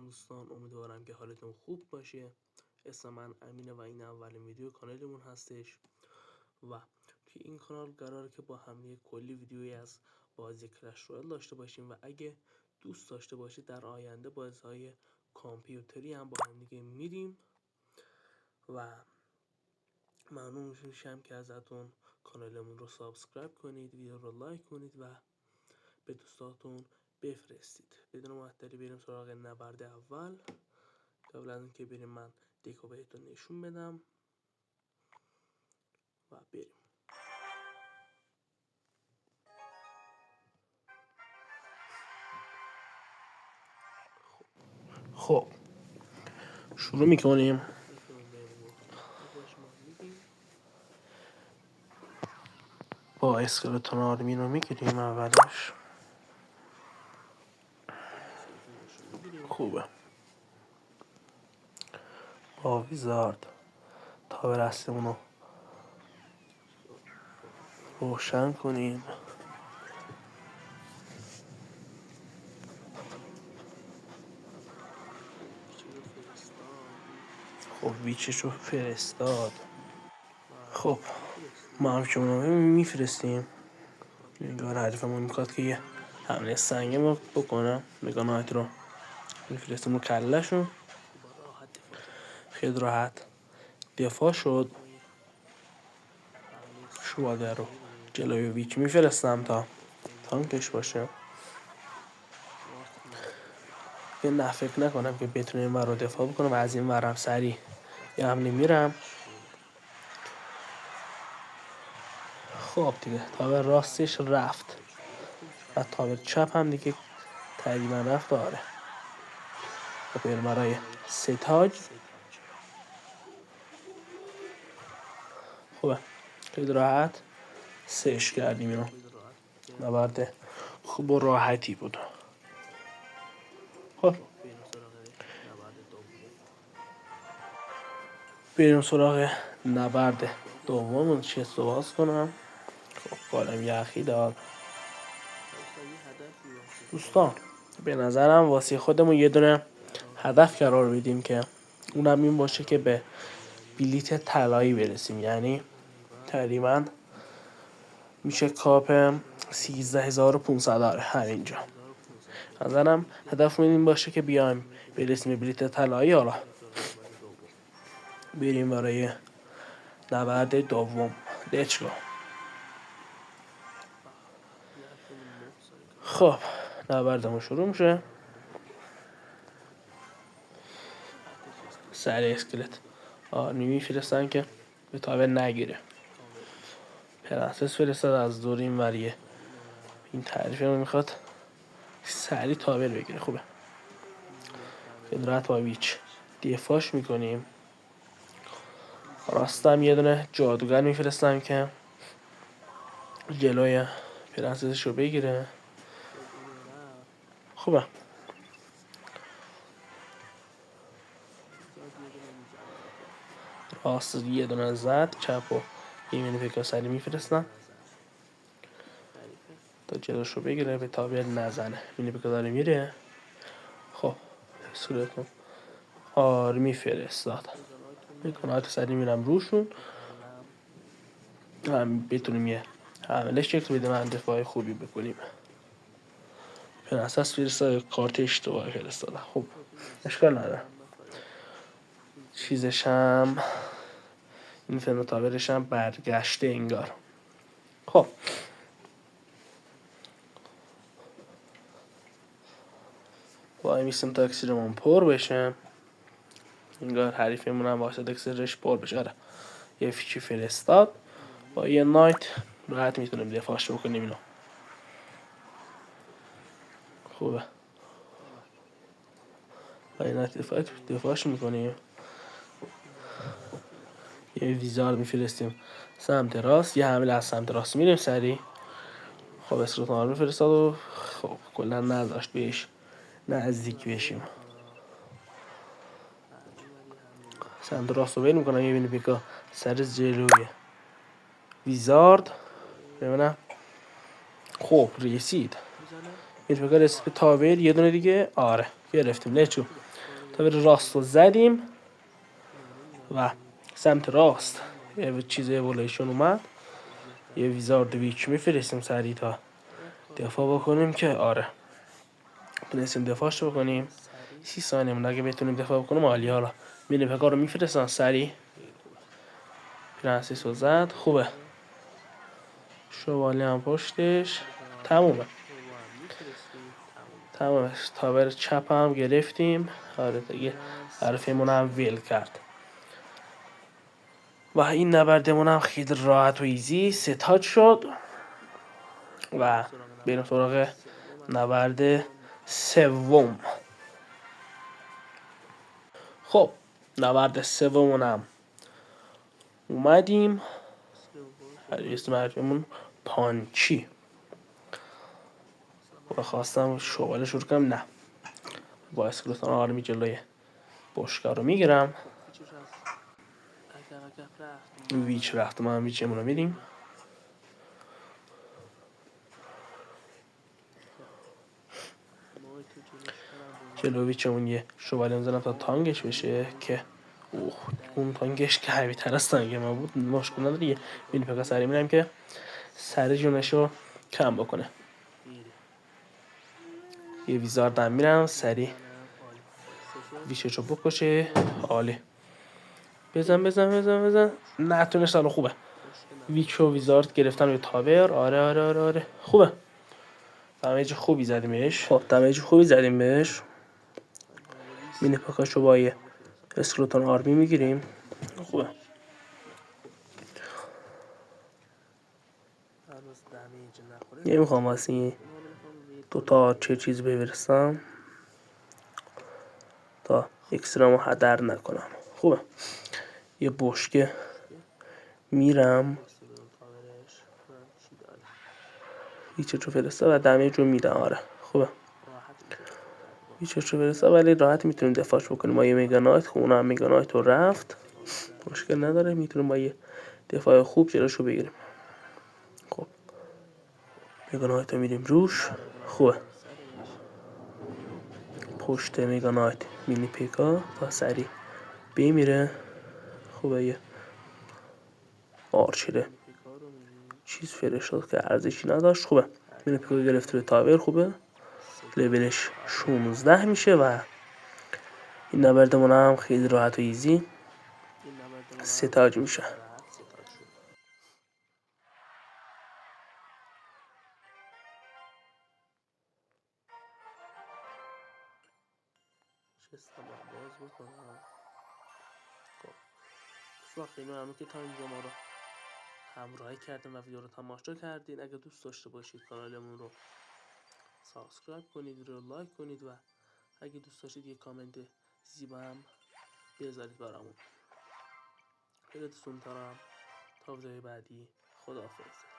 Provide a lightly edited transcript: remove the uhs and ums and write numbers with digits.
سلام دوستان، امیدوارم که حالتون خوب باشه. اسم من امینه و این اولین ویدیو کانالمون هستش و توی این کانال قراره که با هم کلی ویدیویی از بازی کلش رویال داشته باشیم و اگه دوست داشته باشید در آینده بازی‌های کامپیوتری هم با هم دیگه میریم و ممنون میشم که ازتون کانالمون رو سابسکرایب کنید، ویدیو رو لایک کنید و به دوستاتون بفرستید. بدون معطلی بریم سراغ نبرد اول. قبل از اینکه بریم من دکو بهتون نشون بدم و بریم. خب شروع میکنیم. با اسکلتون آرمین رو میگیریم اولش. خوبه. با ویزارد تاور اصلیمون رو روشن کنیم. خب ویچش رو فرستاد. خب ما هم که اونو میفرستیم. نگاه حریفمون میخواد که یه حمله سنگه بکنم. نگاه نهایت رو میفرستیم رو کلشون. خیلی راحت دفاع شد. شواده رو جلوی ویچ میفرستم تا تانکش باشه. یه نه فکر نکنم که بتونه این ور رو دفاع بکنم و از این ورم سریع یه حمله میرم. خب دیگه تاور راستش رفت و تاور چپ هم دیگه تقریبا رفت. داره و بریم برای ستاج. خوبه خیلی راحت سهش کردیم. اینو نبرد خوب و راحتی بود. خب بریم سراغ نبرد دوم. چست رو باز کنم. خب بالم یخی داد. دوستان به نظرم واسه خودمون یه دونه هدف قرار بدیم که اونم این باشه که به بلیت طلایی برسیم. یعنی تقریبا میشه کاپ 13500 همینجا. نظرم هدفمون این باشه که بیایم برسیم به بلیت طلایی. حالا بریم برای نبرد دوم. لیتس گو. خب نبردمون شروع میشه. سر اسکلت آرمی میفرستن که به تاور نگیره. پرنسس فرستاد از دور این وریه. این تعریفه رو میخواد سری تاور بگیره. خوبه خیلی با ویچ دفاعش میکنیم. راستم یه دونه جادوگر میفرستم که جلوی پرنسسش رو بگیره. خوبه راست یه دونه زد. چپ و یمینی فکر سری میفرستم تا جلوش رو بگیره به تاور نزنه. مینی بکا داره میره. خب صورتون آرمی فرستاد. میکنه که سری میرم روشون هم بتونیم یه حمله شکل بده من دفاع خوبی بکنیم. پرنسس فرستاد کارت اشتباهی فرستاده. خب اشکال نداره. چیزشم این فنوتاورش هم برگشته انگار. خب وای میسیم تا اکسیرمون پر بشه. انگار حریفمون هم واسه اکسیرش پر بشه. آره یه فیچی فرستاد. با یه نایت راحت میتونیم دفاعش بکنیم. اینو خوبه با یه نایت دفاعش میکنیم. یه ویزارد میفرستیم سمت راست. یه حمله از سمت راست میریم سری. خب اسکلت آرمی فرستاد و خب کلا نذاشت بهش نزدیک بشیم. سمت راست رو بیر میکنم. یه بینی پیکا سر جلوی ویزارد ببینم. خب رسید میره بگه رسید به تاور. یه دونه دیگه آره گرفتیم. لچو تاور راست رو زدیم و سمت راست یه چیز اولویشن اومد. یه ویزارد ویچ میفرستیم سریع تا دفاع بکنیم که آره تونستیم دفاعش بکنیم. 30 ثانیه مونده، اگه بتونیم دفاع بکنیم عالی. حالا مینی پکا رو میفرستن سریع. پرنسس رو زد. خوبه. شوالی هم پشتش. تمومه. تاور چپ هم گرفتیم. آره دیگه حرفمون هم ویل کرد و این نبردمون هم خیلی راحت و ایزی ستاج شد و بریم سراغ نبرد سوم. خب نبرد سومونم اومدیم. اسم حرفمون پانچی و خواستم شغل شروع کنم. نه با اسکلتان آرمی جلوی بشکا رو میگیرم. ویچ رفت ما هم ویچمون رو میریم. جلو ویچمون یه شوالی میزنم تا تانگش بشه که اون تانگش که قوی تر از تانگ ما بود. مشکل نداره. یه مینی پکا سری میرم که سر جونش رو کم بکنه. یه ویزارد هم میرم سری ویچش رو بکشه. عالی. بزن نتونست. حالا خوبه. ویچ و ویزارد گرفتن روی تاور. آره خوبه. دمیج خوبی زدیم بهش. مینی پاکاشو با یه اسکلتون آرمی میگیریم. خوبه. نمیخوام واسه این دوتا چه چیز ببرسم تا اکسترامو هدر نکنم. خوبه. یه بشکه میرم ویچش رو فرسته و دمیج رو میدم. آره خوبه. ویچش رو فرسته ولی راحت میتونیم دفاعش بکنیم. ما یه میگانایت خب اونم میگانایت رو رفت. مشکل نداره. میتونیم با یه دفاع خوب جلوش رو بگیریم. خب میگانایت رو میریم روش. خوبه. پشت میگانایت مینی پیکا تا سری بمیره. خوبه. یه آرچره چیز فرشتاد که ارزشی نداشت. خوبه. مینی پیکا گرفت روی تاور. خوبه. لولش 16 میشه و این نبردمون هم خیلی راحت و ایزی ستاج میشه. خیلی ممنون که تا اینجا ما رو همراهی کردین و ویدیو رو تماشا کردین. اگه دوست داشته باشید کانالمون رو سابسکرایب کنید، رو لایک کنید و اگه دوست داشتید یه کامنت زیبا هم بذارید برامون. خیلی دوستون دارم. تا ویدیوی بعدی. خداحافظ.